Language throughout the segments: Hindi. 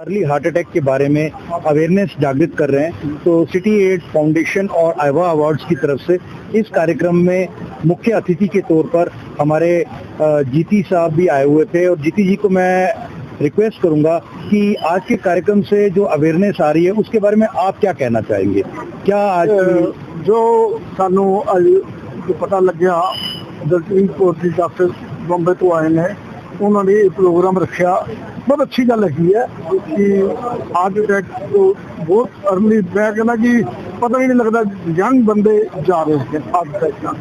अर्ली हार्ट अटैक के बारे में अवेयरनेस जागृत कर रहे हैं। तो सिटी एड फाउंडेशन और आइवा अवार्ड्स की तरफ से इस कार्यक्रम में मुख्य अतिथि के तौर पर हमारे जीती साहब भी आए हुए थे। और जीती जी को मैं रिक्वेस्ट करूंगा कि आज के कार्यक्रम से जो अवेयरनेस आ रही है उसके बारे में आप क्या कहना चाहेंगे। क्या आज जो सानू जो पता लग्या दलजीत कौर जी डॉक्टर बॉम्बे तो आए ने उन्होंने ये प्रोग्राम रखा, बहुत अच्छी गल है कि हार्ट अटैक तो बहुत अर्ली, मैं कहना कि पता ही नहीं लगता यंग बंदे जा रहे हैं हार्ट अटैक का।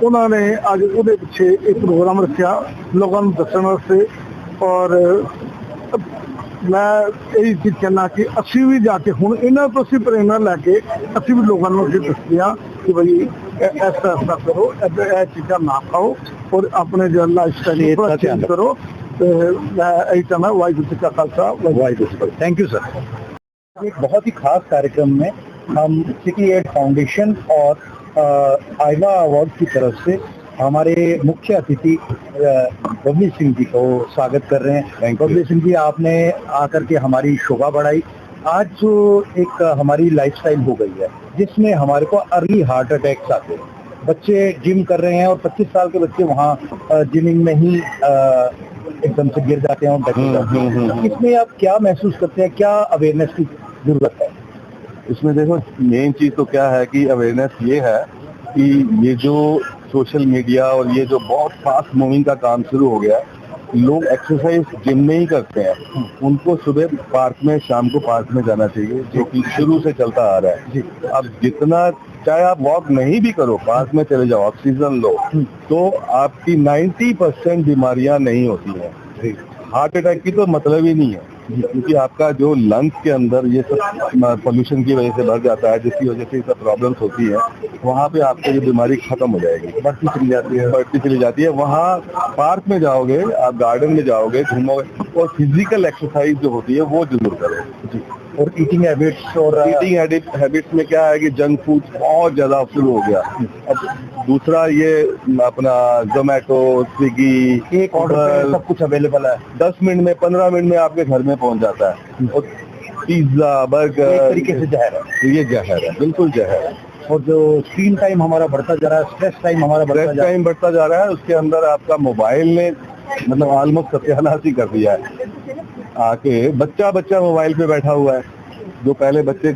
उन्होंने अज वो पिछे एक प्रोग्राम रखा लोगों को दसन वास्ते। और मैं यही चीज कहना कि असी भी जाके हूँ इन्होंने तो असी प्रेरणा लैके असी भी लोगों को अभी दसते हैं कि भाई ऐसा ऐसा करो, यह चीज़ा ना खाओ और अपने जो लाइफ स्टाइल चेंज करो। तो मैं यही चाहना वाहिगुरू जी का Khalsa Waheguru ji. Thank you sir. एक बहुत ही खास कार्यक्रम में हम सिटी एड फाउंडेशन और आइवा अवार्ड की तरफ से हमारे मुख्य अतिथि बबली सिंह जी को स्वागत कर रहे हैं। बबली सिंह जी, आपने आकर के हमारी शोभा बढ़ाई। आज जो एक हमारी लाइफस्टाइल हो गई है जिसमें हमारे को अर्ली हार्ट अटैक्स आते हैं, बच्चे जिम कर रहे हैं और 25 साल के बच्चे वहाँ जिमिंग में ही एकदम से गिर जाते हैं और बच जाते हैं। इसमें आप क्या महसूस करते हैं, क्या अवेयरनेस की जरूरत है? इसमें देखो मेन चीज तो क्या है कि अवेयरनेस ये है कि ये जो सोशल मीडिया और ये जो बहुत फास्ट मूविंग का काम शुरू हो गया, लोग एक्सरसाइज जिम में ही करते हैं। उनको सुबह पार्क में, शाम को पार्क में जाना चाहिए, जो कि शुरू से चलता आ रहा है। अब जितना चाहे आप वॉक नहीं भी करो, पार्क में चले जाओ, ऑक्सीजन लो, तो आपकी 90% बीमारियां नहीं होती हैं। हार्ट अटैक की तो मतलब ही नहीं है, क्योंकि आपका जो लंग्स के अंदर ये सब पोल्यूशन की वजह से भर जाता है, जिसकी वजह से ये सब प्रॉब्लम्स होती है। वहाँ पे आपको ये बीमारी खत्म हो जाएगी, बढ़ती चली जाती है। वहाँ पार्क में जाओगे, आप गार्डन में जाओगे, घूमोगे, और फिजिकल एक्सरसाइज जो होती है वो जरूर करो। और ईटिंग हैबिट्स में क्या है कि जंक फूड बहुत ज्यादा शुरू हो गया। अब दूसरा ये अपना जोमेटो, स्विगी, एक ऑर्डर सब कुछ अवेलेबल है, 10 मिनट में, 15 मिनट में आपके घर में पहुंच जाता है। और पिज्जा, बर्गर, एक तरीके से जहर है। ये जहर है, बिल्कुल जहर है। और जो स्क्रीन टाइम हमारा बढ़ता जा रहा है, स्ट्रेस टाइम हमारा बढ़ता जा रहा है, उसके अंदर आपका मोबाइल ने मतलब ऑलमोस्ट सत्यानाश ही कर दिया है। आके बच्चा मोबाइल पे बैठा हुआ है। जो पहले बच्चे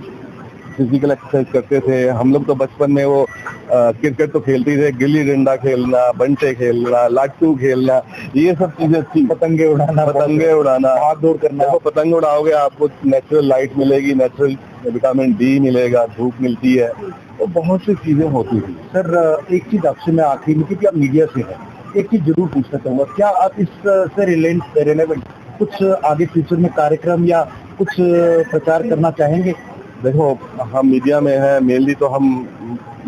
फिजिकल एक्सरसाइज करते थे, हम लोग तो बचपन में वो क्रिकेट तो खेलते थे, गिल्ली डंडा खेलना, बंटे खेलना, लाट्टू खेलना, ये सब चीजें थी। पतंगे उड़ाना, भाग दौड़ करना। तो पतंग उड़ाओगे आपको नेचुरल लाइट मिलेगी, नेचुरल विटामिन डी मिलेगा, धूप मिलती है, तो बहुत सी चीजें होती थी। सर, एक चीज आपसे मैं आखिरी में, क्योंकि आप मीडिया से हैं, एक चीज जरूर पूछना चाहूंगा, क्या आप इससे रिलेवेंट कुछ आगे फ्यूचर में कार्यक्रम या कुछ प्रचार करना चाहेंगे? देखो, हम मीडिया में हैं, मेनली तो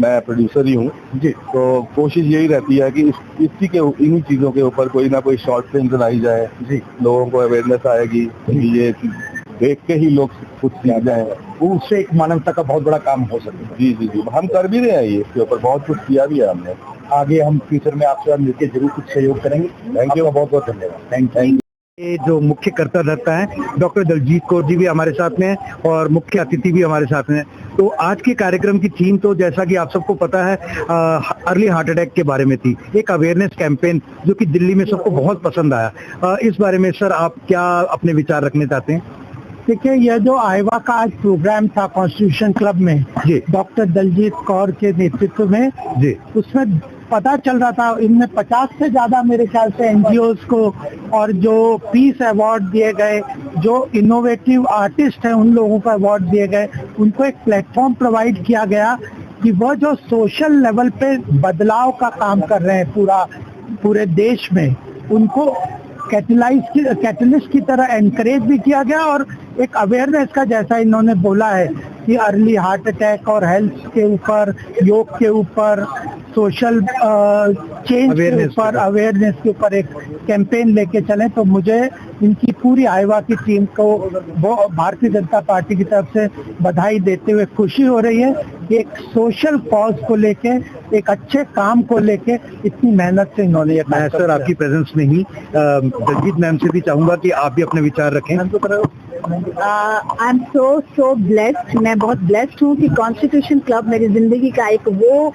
मैं प्रोड्यूसर ही हूँ जी। तो कोशिश यही रहती है कि इन्हीं चीज़ों के ऊपर कोई ना कोई शॉर्ट फिल्म बनाई जाए जी। लोगों को अवेयरनेस आएगी, ये देख के ही लोग कुछ सीख जाए, उससे एक मानवता का बहुत बड़ा काम हो सके। जी, हम कर भी रहे हैं, ये इसके ऊपर बहुत कुछ किया भी है हमने। आगे हम फ्यूचर में आपसे मिलकर जरूर कुछ सहयोग करेंगे। थैंक यू, बहुत बहुत धन्यवाद। Thank you. ये जो मुख्य कर्ता धर्ता है डॉक्टर दलजीत कौर जी भी हमारे साथ में हैं और मुख्य अतिथि भी हमारे साथ में हैं। तो आज के कार्यक्रम की थीम तो जैसा कि आप सबको पता है अर्ली हार्ट अटैक के बारे में थी, एक अवेयरनेस कैंपेन जो कि दिल्ली में सबको बहुत पसंद आया। इस बारे में सर आप क्या अपने विचार रखने चाहते हैं? देखिए, यह जो आइवा का आज प्रोग्राम था कॉन्स्टिट्यूशन क्लब में जी, डॉक्टर दलजीत कौर के नेतृत्व में जी, उसमें पता चल रहा था इनमें 50 से ज्यादा मेरे ख्याल से एनजीओज को और जो पीस अवार्ड दिए गए, जो इनोवेटिव आर्टिस्ट हैं उन लोगों को अवार्ड दिए गए, उनको एक प्लेटफॉर्म प्रोवाइड किया गया कि वह जो सोशल लेवल पे बदलाव का काम कर रहे हैं पूरे देश में, उनको कैटलिस्ट की तरह एनकरेज भी किया गया। और एक अवेयरनेस का, जैसा इन्होंने बोला है कि अर्ली हार्ट अटैक और हेल्थ के ऊपर, योग के ऊपर, सोशल चेंज के ऊपर, अवेयरनेस के ऊपर एक कैंपेन लेके चलें। तो मुझे इनकी पूरी आइवा की टीम को वो भारतीय जनता पार्टी की तरफ से बधाई देते हुए खुशी हो रही है कि एक सोशल कॉज को लेके, एक अच्छे काम को लेके इतनी मेहनत से इन्होंने ये। मैं सर आपकी प्रेजेंस में ही दलजीत मैम से भी चाहूंगा कि आप भी अपने विचार रखें। I am so blessed. मैं बहुत ब्लेस्ड हूँ कि कॉन्स्टिट्यूशन क्लब मेरी जिंदगी का एक वो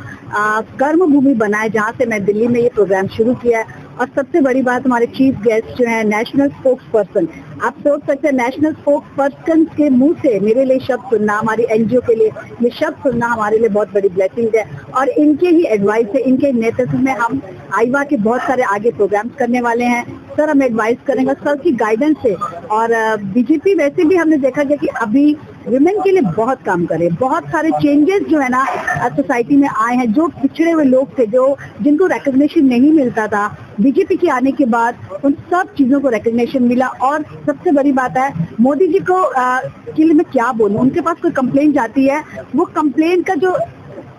कर्म भूमि बना है जहाँ से मैं दिल्ली में ये प्रोग्राम शुरू किया है। और सबसे बड़ी बात, हमारे चीफ गेस्ट जो है नेशनल स्पोक्स पर्सन। आप सोच सकते हैं नेशनल स्पोक्स पर्सन के मुंह से मेरे लिए शब्द सुनना, हमारी एनजीओ के लिए ये शब्द सुनना हमारे लिए बहुत बड़ी ब्लेसिंग है। और इनके ही एडवाइस से, इनके नेतृत्व में हम आईवा के बहुत सारे आगे प्रोग्राम्स करने वाले हैं। सर हम एडवाइस करेंगे सर की गाइडेंस से। और बीजेपी वैसे भी हमने देखा गया कि अभी वुमेन के लिए बहुत काम करे, बहुत सारे चेंजेस जो है ना सोसाइटी में आए हैं। जो पिछड़े हुए लोग थे, जो जिनको रिकॉग्निशन नहीं मिलता था, बीजेपी के आने के बाद उन सब चीजों को रिकॉग्निशन मिला। और सबसे बड़ी बात है, मोदी जी को के लिए मैं क्या बोलूं, उनके पास कोई कंप्लेंट जाती है, वो कंप्लेंट का जो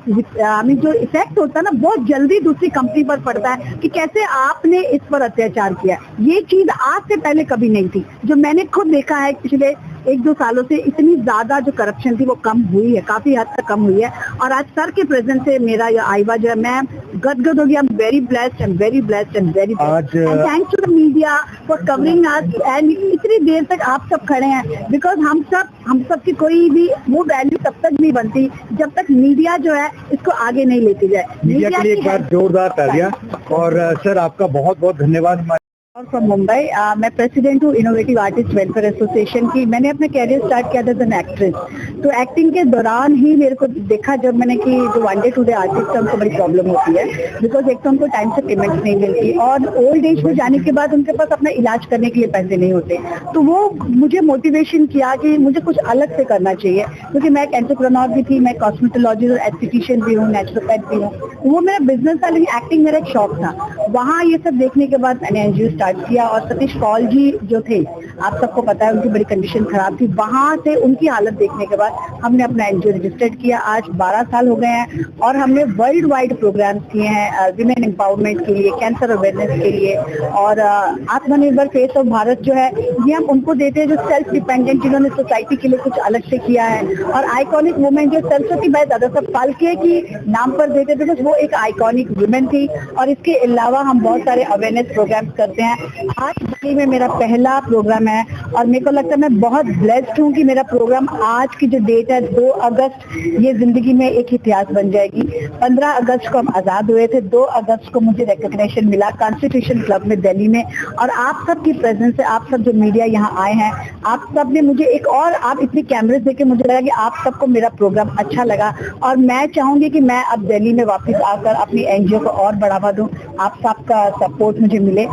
इफेक्ट होता है ना, बहुत जल्दी दूसरी कंपनी पर पड़ता है कि कैसे आपने इस पर अत्याचार किया। ये चीज आज से पहले कभी नहीं थी, जो मैंने खुद देखा है पिछले 1-2 सालों से। इतनी ज्यादा जो करप्शन थी वो कम हुई है, काफी हद तक कम हुई है। और आज सर के प्रेजेंस से मेरा ये आईवा जो है, मैं गदगद हो गया। I am very blessed and very blessed and very thanks to the media for covering us. And इतनी देर तक आप सब खड़े हैं, बिकॉज हम सब की कोई भी वो वैल्यू तब तक नहीं बनती जब तक मीडिया जो है इसको आगे नहीं लेती जाए। मीडिया के लिए एक बार जोरदार तालियां। और सर आपका बहुत बहुत धन्यवाद। और फ्रॉम मुंबई मैं प्रेसिडेंट हूँ इनोवेटिव आर्टिस्ट वेलफेयर एसोसिएशन की। मैंने अपना कैरियर स्टार्ट किया था एज एन एक्ट्रेस। तो एक्टिंग के दौरान ही मेरे को देखा जब मैंने कि जो one day to day artist है उनको बड़ी प्रॉब्लम होती है, बिकॉज एक तो उनको टाइम से पेमेंट नहीं मिलती और ओल्ड एज में जाने के बाद उनके पास अपना इलाज करने के लिए पैसे नहीं होते। तो वो मुझे मोटिवेशन किया कि मुझे कुछ अलग से करना चाहिए, क्योंकि मैं एक एंटरप्रेन्योर भी थी, मैं कॉस्मेटोलॉजिस्ट और एस्थेटिशियन भी हूँ, नेचुरोपैथ भी हूँ। वो मेरा बिजनेस था, लेकिन एक्टिंग मेरा एक शौक था। वहाँ ये सब देखने के बाद मैंने एनजीओ स्टार्ट किया। और सतीश कौल जी जो थे, आप सबको पता है उनकी बड़ी कंडीशन खराब थी। वहां से उनकी हालत देखने के बाद हमने अपना एनजीओ रजिस्टर्ड किया। आज 12 साल हो गए हैं और हमने वर्ल्ड वाइड प्रोग्राम्स किए हैं विमेन एम्पावरमेंट के लिए, कैंसर अवेयरनेस के लिए। और आत्मनिर्भर फेस ऑफ भारत जो है ये हम उनको देते हैं जो सेल्फ डिपेंडेंट, जिन्होंने सोसाइटी के लिए कुछ अलग से किया है। और आइकॉनिक वुमेन जो सरस्वती बाई दादा साहब फाल्के की नाम पर देते थे, बिकॉज वो एक आइकॉनिक वुमेन थी। और इसके अलावा हम बहुत सारे अवेयरनेस प्रोग्राम्स करते हैं। आज दिल्ली में मेरा पहला प्रोग्राम है और मेरे को लगता है मैं बहुत ब्लेस्ड हूँ कि मेरा प्रोग्राम आज की जो डेट है 2 अगस्त, ये जिंदगी में एक इतिहास बन जाएगी। 15 अगस्त को हम आजाद हुए थे, 2 अगस्त को मुझे रिकॉग्निशन मिला कॉन्स्टिट्यूशन क्लब में दिल्ली में। और आप सब की प्रेजेंस से, आप सब जो मीडिया यहाँ आए हैं, आप सब ने मुझे एक और, आप इतने कैमरे देके मुझे लगा कि आप सबको मेरा प्रोग्राम अच्छा लगा। और मैं चाहूंगी कि मैं अब दिल्ली में वापस आकर अपनी एनजीओ को और बढ़ावा दूं, आप सबका सपोर्ट मुझे मिले।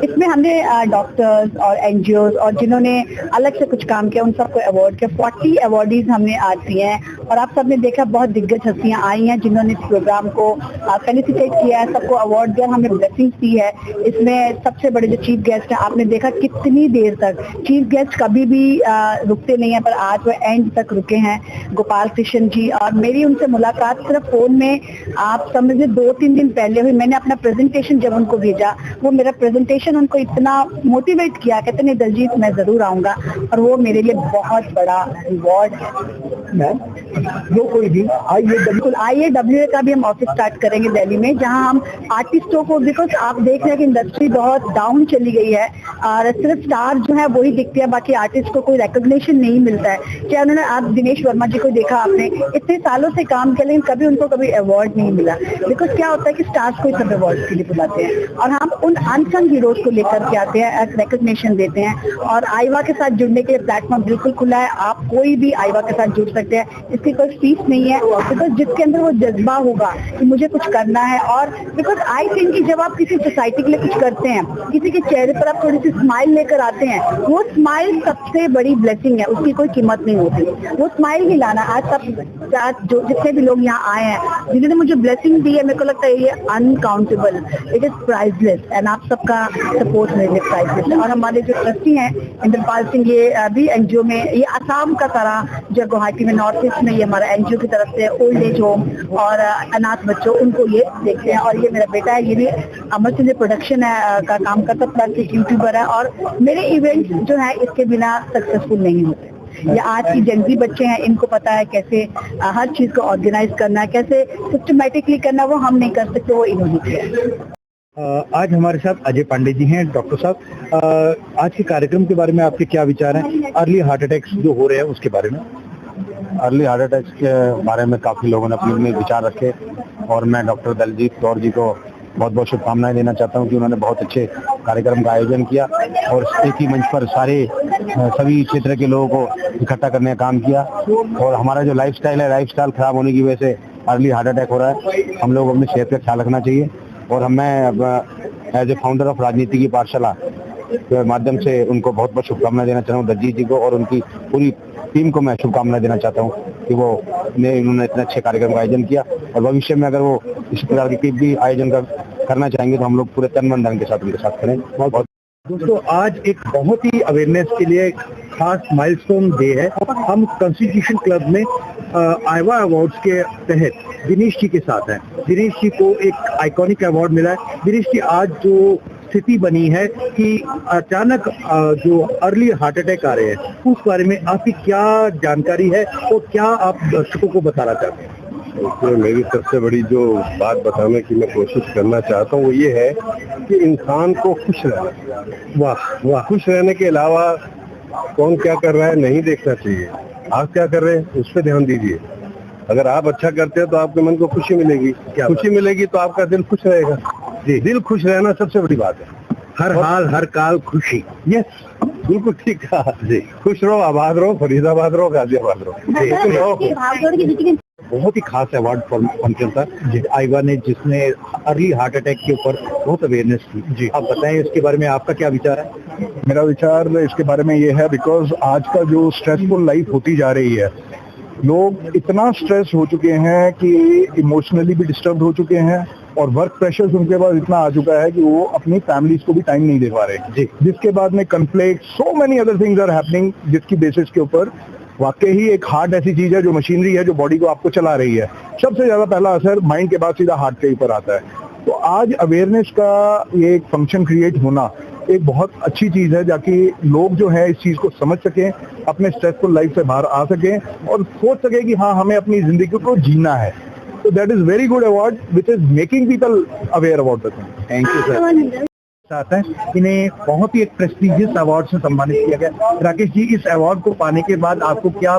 इसमें हमने डॉक्टर्स और एनजीओ और जिन्होंने अलग से कुछ काम किया उन सबको अवार्ड के 40 अवार्डीज हमने आज दिए हैं। और आप सबने देखा बहुत दिग्गज हस्तियां आई हैं जिन्होंने इस प्रोग्राम को फेलिसिटेट किया है, सबको अवार्ड दिया, हमें ब्लेसिंग्स दी है। इसमें सबसे बड़े जो चीफ गेस्ट हैं, आपने देखा कितनी देर तक चीफ गेस्ट कभी भी रुकते नहीं है, पर आज वो एंड तक रुके हैं, गोपाल कृष्ण जी। और मेरी उनसे मुलाकात सिर्फ फोन में, आप समझिए 2-3 दिन पहले हुई। मैंने अपना प्रेजेंटेशन जब उनको भेजा, वो मेरा प्रेजेंटेशन उनको इतना मोटिवेट किया, कहते नहीं दलजीत मैं जरूर आऊंगा। और वो मेरे लिए बहुत बड़ा रिवॉर्ड है। जो कोई भी बिल्कुल IAWA का भी हम ऑफिस स्टार्ट करेंगे दिल्ली में, जहां हम आर्टिस्टों को, बिकॉज आप देख रहे हैं कि इंडस्ट्री बहुत डाउन चली गई है और सिर्फ स्टार जो है वही दिखते हैं, बाकी आर्टिस्ट को कोई रिकॉग्निशन नहीं मिलता है। चाहे उन्होंने, आप दिनेश वर्मा जी को देखा आपने, इतने सालों से काम किया लेकिन कभी उनको कभी अवार्ड नहीं मिला। बिकॉज क्या होता है कि स्टार्स को सब अवार्ड के लिए बुलाते हैं और हम उन अनसंग हीरोज को लेकर के आते हैं, रिकॉग्निशन देते हैं। और आईवा के साथ जुड़ने के लिए प्लेटफॉर्म बिल्कुल खुला है, आप कोई भी आईवा के साथ जुड़ सकते हैं, इसकी कोई फीस नहीं है। बिकॉज जिसके अंदर वो जज्बा होगा कि मुझे कुछ करना है, और बिकॉज आई थिंक कि जब आप किसी सोसाइटी के लिए कुछ करते हैं, किसी के चेहरे पर आप थोड़ी सी स्माइल लेकर आते हैं, वो स्माइल सबसे बड़ी ब्लेसिंग है, उसकी कोई कीमत नहीं होती। वो स्माइल ही लाना। आज सब जो जितने भी लोग यहाँ आए हैं, जिन्होंने मुझे ब्लेसिंग दी है, मेरे को लगता है ये uncountable, it is priceless. And आप सबका सपोर्ट मेरे लिए प्राइसलेस है। और हमारे जो ट्रस्टी हैं इंद्रपाल सिंह, ये अभी एनजीओ में, ये असम का सारा जो गुवाहाटी में नॉर्थ ईस्ट में, ये हमारा एनजीओ की तरफ से ओल्ड एज होम और अनाथ बच्चों, उनको ये देखते हैं। और ये मेरा बेटा है, ये भी अमर सिंह प्रोडक्शन है का काम करता, प्लस एक यूट्यूबर है। और मेरे इवेंट्स जो है इसके बिना सक्सेसफुल नहीं होते। ये आज की जंजी बच्चे हैं, इनको पता है कैसे हर चीज को ऑर्गेनाइज करना है, कैसे सिस्टमेटिकली करना, वो हम नहीं कर सकते, वो इन्होंने किया। आज हमारे साथ अजय पांडे जी हैं। डॉक्टर साहब, आज के कार्यक्रम के बारे में आपके क्या विचार हैं? अर्ली हार्ट अटैक्स जो हो रहे हैं उसके बारे में। अर्ली हार्ट अटैक्स के बारे में काफ़ी लोगों ने अपने अपने विचार रखे और मैं डॉक्टर दलजीत कौर जी को बहुत बहुत शुभकामनाएं देना चाहता हूं कि उन्होंने बहुत अच्छे कार्यक्रम का आयोजन किया और एक ही मंच पर सभी क्षेत्र के लोगों को इकट्ठा करने का काम किया। और हमारा जो लाइफस्टाइल है, लाइफस्टाइल खराब होने की वजह से अर्ली हार्ट अटैक हो रहा है। हम लोग अपनी सेहत का ख्याल रखना चाहिए और मैं एज ए फाउंडर ऑफ राजनीति की पाठशाला के माध्यम से उनको बहुत बहुत शुभकामनाएं देना चाहता हूँ। दलजीत जी को और उनकी पूरी टीम को मैं शुभकामनाएं देना चाहता हूँ कि उन्होंने इतने अच्छे कार्यक्रम का आयोजन किया और भविष्य में अगर वो इस प्रकार के भी आयोजन करना चाहेंगे तो हम लोग पूरे तन मन धन के साथ उनके साथ करें। बहुत दोस्तों, आज एक बहुत ही अवेयरनेस के लिए खास माइलस्टोन डे है। हम कॉन्स्टिट्यूशन क्लब में आईवा अवार्ड्स के तहत दिनेश जी के साथ हैं। दिनेश जी को एक आइकॉनिक अवार्ड मिला है। दिनेश जी, आज जो स्थिति बनी है कि अचानक जो अर्ली हार्ट अटैक आ रहे हैं, उस बारे में आपकी क्या जानकारी है और क्या आप दर्शकों को बताना चाहते हैं? उसमें मेरी सबसे बड़ी जो बात बताने की मैं कोशिश करना चाहता हूँ वो ये है कि इंसान को खुश रहना, वाह खुश रहने के अलावा कौन क्या कर रहा है नहीं देखना चाहिए। आप क्या कर रहे हैं उस पर ध्यान दीजिए। अगर आप अच्छा करते हैं तो आपके मन को खुशी मिलेगी, खुशी मिलेगी तो आपका दिल खुश रहेगा। जी, दिल खुश रहना सबसे बड़ी बात है। हर हाल हर काल खुशी। यस, बिल्कुल ठीक कहा जी। खुश रहो, आबाद रहो, फरीदाबाद रहो, गाजियाबाद रहो। बहुत ही खास अवार्ड फंक्शन था आईवा ने, जिसने अर्ली हार्ट अटैक के ऊपर बहुत अवेयरनेस की। जी, आप बताएं इसके बारे में आपका क्या विचार है? मेरा विचार इसके बारे में ये है, बिकॉज आज का जो स्ट्रेसफुल लाइफ होती जा रही है, लोग इतना स्ट्रेस हो चुके हैं कि इमोशनली भी डिस्टर्ब हो चुके हैं और वर्क प्रेशर उनके पास इतना आ चुका है कि वो अपनी फैमिलीज को भी टाइम नहीं दे पा रहे जी। जिसके बाद में conflict, so many other things are happening, जिसकी बेसिस के ऊपर वाकई ही एक हार्ट ऐसी चीज है जो मशीनरी है जो बॉडी को आपको चला रही है। सबसे ज्यादा पहला असर माइंड के बाद सीधा हार्ट के ऊपर आता है। तो आज अवेयरनेस का ये एक फंक्शन क्रिएट होना एक बहुत अच्छी चीज है, ताकि लोग जो है इस चीज को समझ सकें, अपने स्ट्रेसफुल लाइफ से बाहर आ सकें और सोच सके कि हाँ, हमें अपनी जिंदगी को जीना है। तो that is very good award which is making people aware about the thing. Thank you sir. साथ है, इन्हें बहुत ही एक प्रेस्टिजियस अवार्ड से सम्मानित किया गया। राकेश जी, इस अवार्ड को पाने के बाद आपको क्या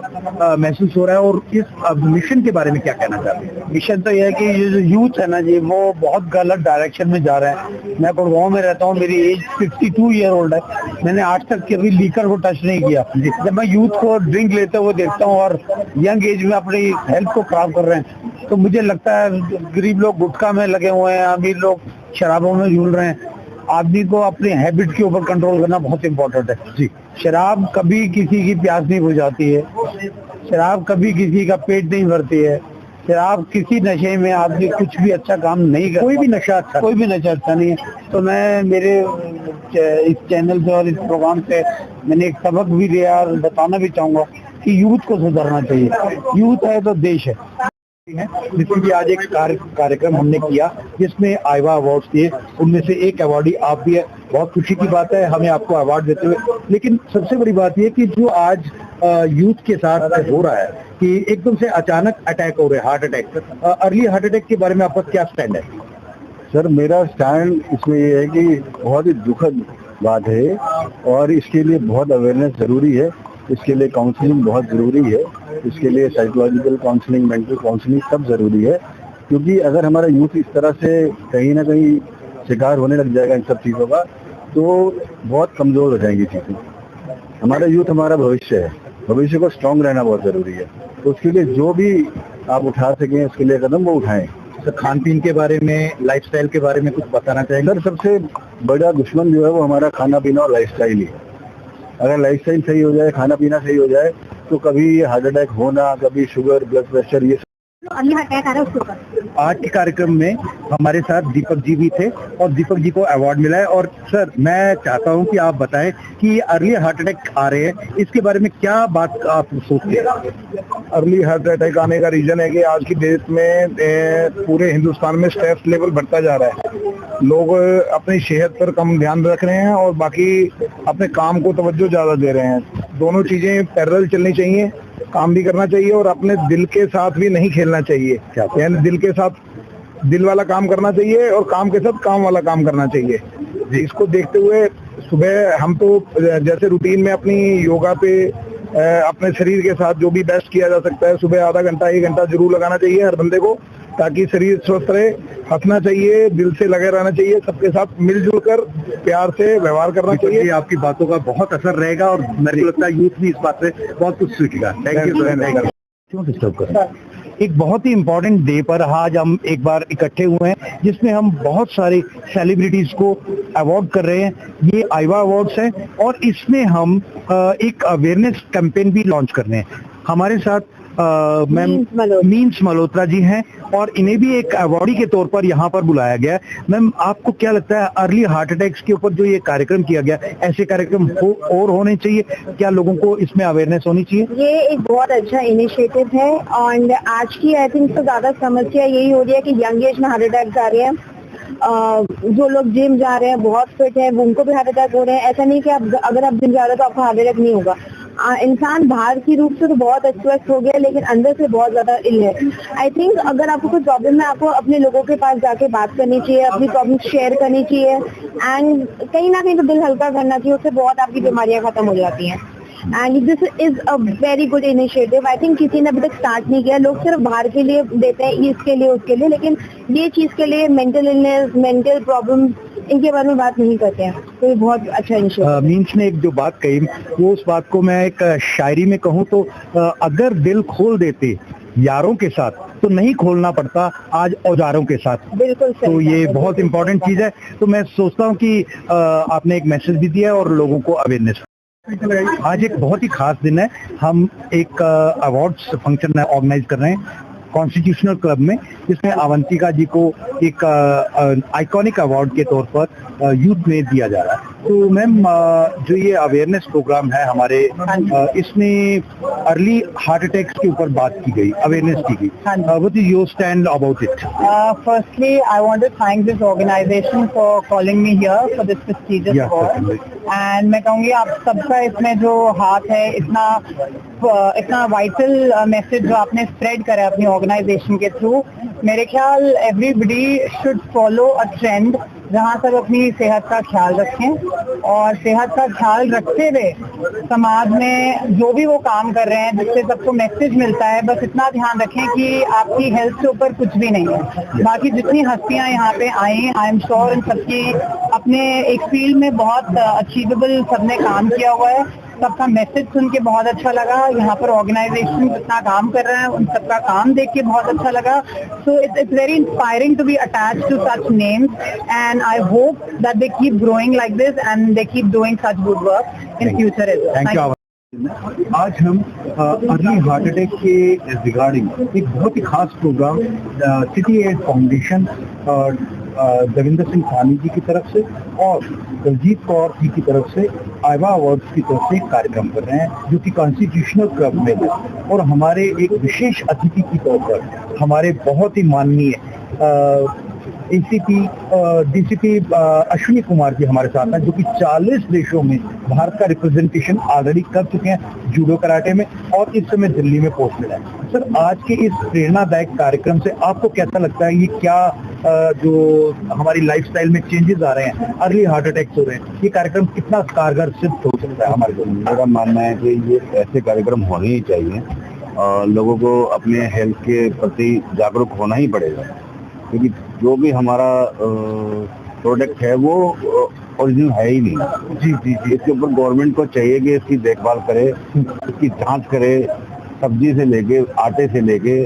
महसूस हो रहा है और इस मिशन के बारे में क्या कहना चाहते हैं? मिशन तो यह है कि ये जो यूथ है ना जी, वो बहुत गलत डायरेक्शन में जा रहे हैं। मैं गुड़गांव में रहता हूँ, मेरी एज 52 ईयर ओल्ड है। मैंने आज तक कभी लीकर को टच नहीं किया। जब मैं यूथ को ड्रिंक लेते हुए देखता हूँ और यंग एज में अपनी हेल्थ को खराब कर रहे हैं, तो मुझे लगता है गरीब लोग गुटखा में लगे हुए हैं, अमीर लोग शराबों में झूल रहे हैं। आदमी को अपनी हैबिट के ऊपर कंट्रोल करना बहुत इम्पोर्टेंट है जी। शराब कभी किसी की प्यास नहीं बुझाती है, शराब कभी किसी का पेट नहीं भरती है, शराब किसी नशे में आदमी कुछ भी अच्छा काम नहीं करता। कोई भी नशा अच्छा नहीं है। तो मैं मेरे इस चैनल से और इस प्रोग्राम से मैंने एक सबक भी दिया और बताना भी चाहूंगा कि यूथ को सुधरना चाहिए। यूथ है तो देश है। नितिन जी, आज एक कार्यक्रम हमने किया जिसमें आईवा अवार्ड्स दिए, उनमें से एक अवार्डी आप भी है। बहुत खुशी की बात है हमें आपको अवार्ड देते हुए। लेकिन सबसे बड़ी बात यह कि जो आज यूथ के साथ हो रहा है कि एकदम से अचानक अटैक हो रहे हैं, heart attack, early heart attack के बारे में आपका क्या स्टैंड है? सर, मेरा स्टैंड इसमें ये है कि बहुत ही दुखद बात है और इसके लिए बहुत अवेयरनेस जरूरी है। इसके लिए काउंसलिंग बहुत ज़रूरी है। इसके लिए साइकोलॉजिकल काउंसलिंग, मेंटल काउंसलिंग सब ज़रूरी है, क्योंकि अगर हमारा यूथ इस तरह से कहीं ना कहीं शिकार होने लग जाएगा इन सब चीज़ों का, तो बहुत कमज़ोर हो जाएंगी चीज़ें। हमारा यूथ हमारा भविष्य है, भविष्य को स्ट्रांग रहना बहुत ज़रूरी है। तो उसके लिए जो भी आप उठा सकें उसके लिए कदम वो उठाएं। सर, खान पीन के बारे में, लाइफस्टाइल के बारे में कुछ बताना चाहेंगे? सर, सबसे बड़ा दुश्मन जो है वो हमारा खाना पीना और लाइफस्टाइल ही है। अगर लाइफस्टाइल सही हो जाए, खाना पीना सही हो जाए, तो कभी हार्ट अटैक होना, कभी शुगर, ब्लड प्रेशर, ये आज के कार्यक्रम में हमारे साथ दीपक जी भी थे और दीपक जी को अवार्ड मिला है। और सर, मैं चाहता हूं कि आप बताएं कि अर्ली हार्ट अटैक आ रहे हैं, इसके बारे में क्या बात आप सोचते हैं? अर्ली हार्ट अटैक आने का रीजन है कि आज की डेट में पूरे हिंदुस्तान में स्ट्रेस लेवल बढ़ता जा रहा है। लोग अपनी सेहत पर कम ध्यान रख रहे हैं और बाकी अपने काम को तवज्जो ज्यादा दे रहे हैं। दोनों चीजें पैरेलल चलनी चाहिए, काम भी करना चाहिए और अपने दिल के साथ भी नहीं खेलना चाहिए। यानी दिल के साथ दिल वाला काम करना चाहिए और काम के साथ काम वाला काम करना चाहिए। इसको देखते हुए सुबह हम तो जैसे रूटीन में अपनी योगा पे अपने शरीर के साथ जो भी बेस्ट किया जा सकता है, सुबह आधा घंटा 1 घंटा जरूर लगाना चाहिए हर बंदे को, ताकि शरीर स्वस्थ रहे। हंसना चाहिए, दिल से लगे रहना चाहिए, सबके साथ मिलजुल कर प्यार से व्यवहार करना चाहिए। आपकी बातों का बहुत असर रहेगा और मेरे को लगता है यूथ भी इस बात से बहुत कुछ सीखेगा। Thank you. क्यों डिस्टर्ब कर, एक बहुत ही इम्पोर्टेंट डे पर आज हम एक बार इकट्ठे हुए हैं जिसमें हम बहुत सारे सेलिब्रिटीज को अवार्ड कर रहे हैं। ये आईवा अवार्ड्स है और इसमें हम एक अवेयरनेस कैंपेन भी लॉन्च कर रहे हैं। हमारे साथ मैम मीन्स मल्होत्रा जी हैं और इन्हें भी एक अवार्डी के तौर पर यहाँ पर बुलाया गया है। मैम, आपको क्या लगता है अर्ली हार्ट अटैक्स के ऊपर जो ये कार्यक्रम किया गया, ऐसे कार्यक्रम और होने चाहिए क्या? लोगों को इसमें अवेयरनेस होनी चाहिए। ये एक बहुत अच्छा इनिशिएटिव है और आज की आई थिंक तो ज्यादा समस्या यही हो रही है कि यंग एज में हार्ट अटैक आ रहे हैं। जो लोग जिम जा रहे हैं बहुत फिट है, उनको भी हार्ट अटैक हो रहे हैं। ऐसा नहीं कि अगर आप जिम जा रहे हो तो आपको हार्ट अटैक नहीं होगा। इंसान बाहर की रूप से तो बहुत स्वस्थ हो गया लेकिन अंदर से बहुत ज्यादा इल है। आई थिंक अगर आपको कोई प्रॉब्लम है, आपको अपने लोगों के पास जाके बात करनी चाहिए, अपनी प्रॉब्लम शेयर करनी चाहिए एंड कहीं ना कहीं तो दिल हल्का करना चाहिए, उससे बहुत आपकी बीमारियां खत्म हो जाती हैं। And this is a very good initiative. I think किसी ने अभी तक स्टार्ट नहीं किया। लोग सिर्फ बाहर के लिए देते हैं, इसके लिए उसके लिए, लेकिन ये चीज के लिए मेंटल इलनेस, मेंटल प्रॉब्लम, इनके बारे में बात नहीं करते हैं। तो ये बहुत अच्छा इनिशिएटिव। मीन्स ने एक जो बात कही, वो उस बात को मैं एक शायरी में कहूँ तो अगर दिल खोल देते यारों के साथ तो नहीं खोलना पड़ता आज औजारों के साथ। बिल्कुल सही। तो ये बहुत इंपॉर्टेंट चीज है। तो मैं सोचता हूँ कि आपने एक मैसेज भी दिया और लोगों को अवेयरनेस। आज एक बहुत ही खास दिन है। हम एक अवार्ड्स फंक्शन ऑर्गेनाइज कर रहे हैं कॉन्स्टिट्यूशनल क्लब में, जिसमें अवंतिका जी को एक आइकॉनिक अवार्ड के तौर पर यूथ में दिया जा रहा है। तो मैम, जो ये अवेयरनेस प्रोग्राम है हमारे, इसमें अर्ली हार्ट अटैक्स के ऊपर बात की गई, अवेयरनेस की गई। What is your stand about it? Firstly, I want to thank this organization for calling me here for this prestigious award. And मैं कहूँगी आप सबका इसमें जो हाथ है, इतना वाइटल मैसेज जो आपने स्प्रेड करा है अपनी ऑर्गेनाइजेशन के थ्रू, मेरे ख्याल everybody should follow a trend जहाँ सब अपनी सेहत का ख्याल रखें और सेहत का ख्याल रखते हुए समाज में जो भी वो काम कर रहे हैं जिससे सबको मैसेज मिलता है, बस इतना ध्यान रखें कि आपकी हेल्थ से ऊपर कुछ भी नहीं है। बाकी जितनी हस्तियां यहाँ पे आई, आई एम श्योर इन सबकी अपने एक फील्ड में बहुत अचीवेबल सबने काम किया हुआ है। सबका मैसेज सुन के बहुत अच्छा लगा। यहाँ पर ऑर्गेनाइजेशन जितना काम कर रहे हैं उन सबका काम देख के बहुत अच्छा लगा। So it's very inspiring to be attached to such names and I hope that they keep growing like this and they keep doing such good work in future as well. Thank you. आज हम अर्ली हार्ट अटैक के रिगार्डिंग एक बहुत ही खास programme City Aid Foundation Devendra Singh Sani ji की तरफ से और दलजीत कौर जी की तरफ से आईवा अवार्ड्स की तरफ से कार्यक्रम कर रहे हैं, जो कि कॉन्स्टिट्यूशनल क्लब में है। और हमारे एक विशेष अतिथि के तौर पर हमारे बहुत ही माननीय एसीपी डीसीपी अश्विनी कुमार जी हमारे साथ हैं, जो कि 40 देशों में भारत का रिप्रेजेंटेशन ऑलरेडी कर चुके हैं जूडो कराटे में और इस समय दिल्ली में पोस्टेड है। सर, आज के इस प्रेरणादायक कार्यक्रम से आपको कैसा लगता है? ये क्या जो हमारी लाइफस्टाइल में चेंजेस आ रहे हैं, अर्ली हार्ट अटैक्स हो रहे हैं, ये कार्यक्रम कितना कारगर सिद्ध हो सकता है हमारे को? मेरा मानना है कि ये ऐसे कार्यक्रम होने ही चाहिए और लोगों को अपने हेल्थ के प्रति जागरूक होना ही पड़ेगा, क्योंकि जो भी हमारा प्रोडक्ट है वो ओरिजिनल है ही नहीं। जी जी जी। इसके ऊपर गवर्नमेंट को चाहिए कि इसकी देखभाल करे, इसकी जांच करे, सब्जी से लेके आटे से लेके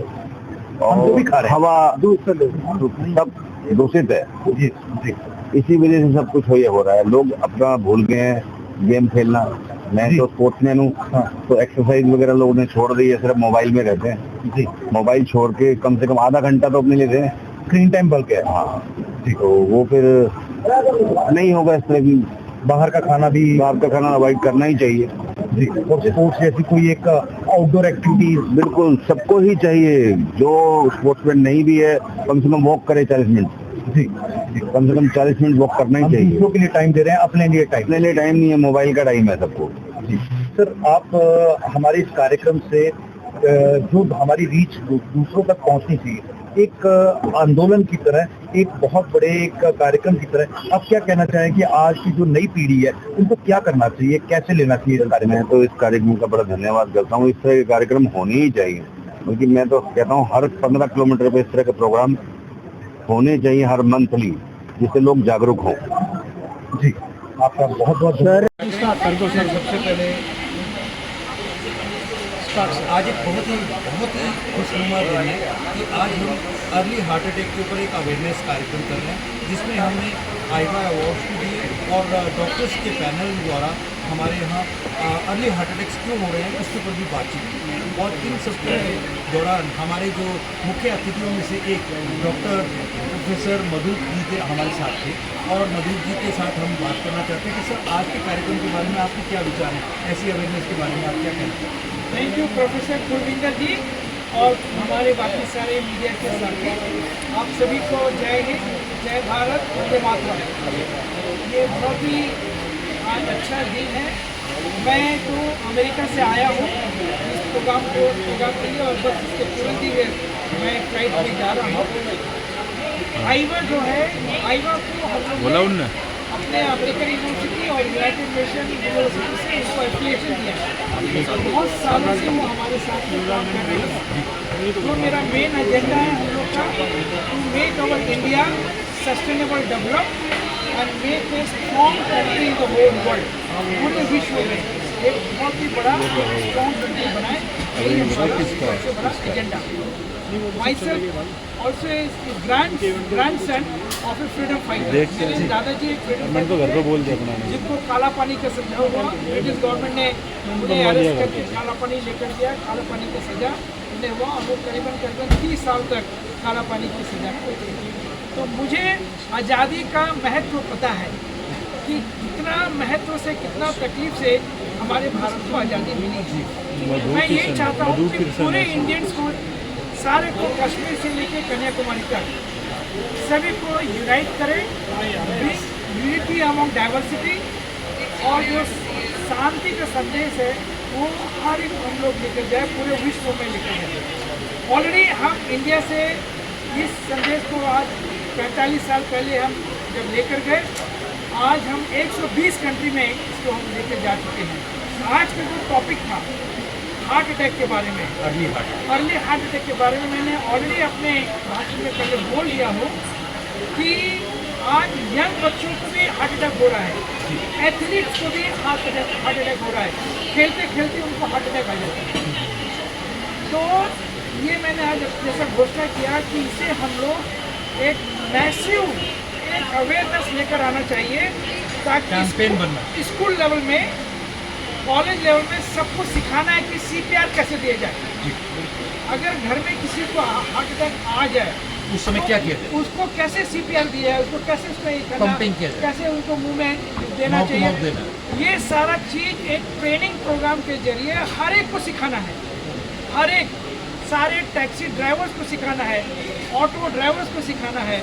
और हवा सब दूषित है। जी जी। इसी वजह से सब कुछ हो रहा है। लोग अपना भूल गए हैं गेम खेलना। मैं तो स्पोर्ट्समैन हूँ, तो एक्सरसाइज वगैरह लोगों ने छोड़ दी है, सिर्फ मोबाइल में रहते हैं। जी। मोबाइल छोड़ के कम से कम आधा घंटा तो अपने लेते हैं, स्क्रीन टाइम बढ़ गया। हाँ जी। तो वो फिर नहीं होगा। इस तरह की बाहर का खाना अवॉइड करना ही चाहिए। जी। और स्पोर्ट्स जैसी कोई एक आउटडोर एक्टिविटीज बिल्कुल सबको ही चाहिए। जो स्पोर्ट्समैन नहीं भी है, कम से कम वॉक करे 40 मिनट। जी। कम से कम 40 मिनट वॉक करना ही चाहिए। दूसरों के लिए टाइम दे रहे हैं, अपने लिए टाइम नहीं है, मोबाइल का टाइम है सबको। जी। सर, आप हमारे इस कार्यक्रम से जो हमारी रीच दूसरों तक पहुंचनी चाहिए, एक आंदोलन की तरह, एक बहुत बड़े एक कार्यक्रम की तरह। आप क्या कहना चाहें कि आज की जो नई पीढ़ी है उनको क्या करना चाहिए, कैसे लेना चाहिए इस कार्यक्रम? मैं तो इस कार्यक्रम का बड़ा धन्यवाद करता हूँ। इस तरह के कार्यक्रम होने ही चाहिए, क्योंकि मैं तो कहता हूँ हर 15 किलोमीटर पे इस तरह के प्रोग्राम होने चाहिए हर मंथली, जिससे लोग जागरूक हों। जी, आपका बहुत बहुत सर सबसे पहले आज एक बहुत ही खुशनुमा दिन है कि आज हम अर्ली हार्ट अटैक के ऊपर एक अवेयरनेस कार्यक्रम कर रहे हैं, जिसमें हमने आइवा अवार्ड्स भी दिए और डॉक्टर्स के पैनल द्वारा हमारे यहाँ अर्ली हार्ट अटैक्स क्यों हो रहे हैं उसके ऊपर भी बातचीत की। और इन सबके दौरान हमारे जो मुख्य अतिथियों में से एक डॉक्टर प्रोफेसर मधु जी थे, हमारे साथ थे, और मधु जी के साथ हम बात करना चाहते हैं कि सर आज के कार्यक्रम के बारे में आपके क्या विचार हैं, ऐसी अवेयरनेस के बारे में आप क्या कहते हैं? थैंक यू प्रोफेसर कुलविंदर जी और हमारे बाकी सारे मीडिया के साथी। आप सभी को जय हिंद, जय भारत, वंदे मातरम। ये बहुत ही आज अच्छा दिन है। मैं तो अमेरिका से आया हूँ इस प्रोग्राम के लिए और बस इसके तुरंत ही मैं फ्लाइट में जा रहा हूँ। आइवा जो है, आइवा को हम लोग अपने अमेरिकन यूनिवर्सिटी और यूनाइटेड नेशन यूनिवर्सिटी से इसको एफिलिएशन दिया है। बहुत सालों से वो हमारे साथ काम कर रहे हैं। तो मेरा मेन एजेंडा है हम लोग का to make our India sustainable develop and make a strong country in the whole world. पूरे विश्व में एक बहुत ही बड़ा स्ट्रॉन्ग कंट्री बनाए, यही हमारा सबसे बड़ा agenda. Myself also is grandson of a freedom fighter. मेरे दादाजी एक freedom fighter जिनको काला पानी का सजा हुआ, ब्रिटिश गवर्नमेंट ने उन्हें अरेस्ट करके काला पानी लेकर दिया, काला पानी की सजा उन्हें हुआ और वो करीबन 30 साल तक काला पानी की सजा हुई। तो मुझे आज़ादी का महत्व पता है कि कितना महत्व से, कितना तकलीफ से हमारे भारत को आज़ादी मिली थी। मैं यही चाहता हूँ कि पूरे इंडियंस को, सारे को, कश्मीर से लेकर कन्याकुमारी तक सभी को यूनाइट करें, यूनिटी अमंग डाइवर्सिटी, और जो शांति का संदेश है वो हर एक हम लोग लेकर जाए, पूरे विश्व में लेकर जाए। ऑलरेडी हम इंडिया से इस संदेश को आज 45 साल पहले हम जब लेकर गए, आज हम 120 कंट्री में इसको हम लेकर जा चुके हैं। आज का जो टॉपिक था हार्ट अटैक के बारे में, अर्ली हार्ट अटैक के बारे में मैंने ऑलरेडी अपने भाषण में पहले बोल दिया हो कि आज यंग बच्चों को भी हार्ट अटैक हो रहा है, एथलीट्स को भी हार्ट अटैक हो रहा है, खेलते खेलते उनको हार्ट अटैक आ जाता है। तो ये मैंने आज जैसा घोषणा किया कि इसे हम लोग एक मैसिव एक अवेयरनेस लेकर आना चाहिए, ताकि स्कूल लेवल में, कॉलेज लेवल में सबको सिखाना है कि CPR कैसे दिया जाए। अगर घर में किसी को हार्ट अटैक आ जाए उस समय क्या किया जाए, उसको कैसे CPR दिया है, उसको कैसे उसमें पंपिंग किया जाए, कैसे उनको मुंह में देना चाहिए, ये सारा चीज एक ट्रेनिंग प्रोग्राम के जरिए हर एक को सिखाना है। हर एक, सारे टैक्सी ड्राइवर्स को सिखाना है, ऑटो ड्राइवर्स को सिखाना है,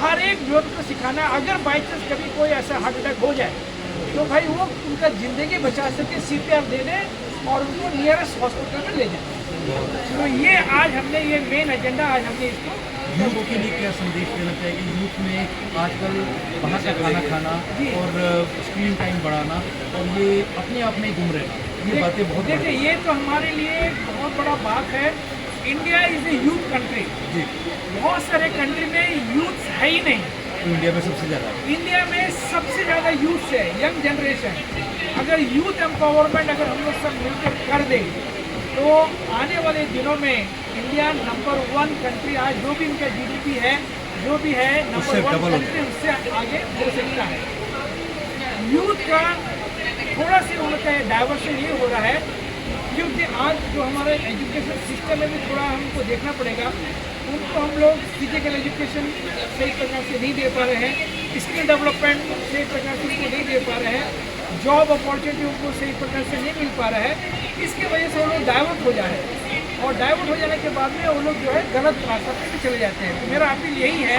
हर एक लोग को सिखाना है। अगर बाई चांस कभी कोई ऐसा हार्ट अटैक हो जाए तो भाई वो उनका ज़िंदगी बचा सके, CPR दे दें और उनको नियरेस्ट हॉस्पिटल में ले जाए। तो ये आज हमने, ये मेन एजेंडा आज हमने इसको। यूथ के लिए क्या संदेश देना चाहिए? यूथ में आजकल बाहर का खाना खाना और स्क्रीन टाइम बढ़ाना और ये अपने आप में गुम रहना, ये बातें बहुत, देखिए ये तो हमारे लिए बहुत बड़ा बात है। India is a youth country. बहुत सारे कंट्री में यूथ है ही नहीं, इंडिया में सबसे ज़्यादा, इंडिया में सबसे ज़्यादा यूथ है, यंग जनरेशन। अगर यूथ एम्पावरमेंट अगर हम लोग सब मिलकर कर दें तो आने वाले दिनों में इंडिया नंबर 1 कंट्री, आज जो भी इनका GDP है, जो भी है, नंबर 1 कंट्री उससे आगे हो सकता है। यूथ का थोड़ा सा उनका डाइवर्शन ये हो रहा है क्योंकि आज जो हमारे एजुकेशन सिस्टम में भी थोड़ा हमको देखना पड़ेगा। उनको हम लोग फिजिकल एजुकेशन सही प्रकार से नहीं दे पा रहे हैं, स्किल डेवलपमेंट सही प्रकार से उनको नहीं दे पा रहे हैं, जॉब अपॉर्चुनिटी उनको सही प्रकार से नहीं मिल पा रहा है। इसकी वजह से वो लोग डाइवर्ट हो जा रहे हैं और डाइवर्ट हो जाने के बाद में वो लोग जो है गलत रास्ते पे चले जाते हैं। तो मेरा अपील यही है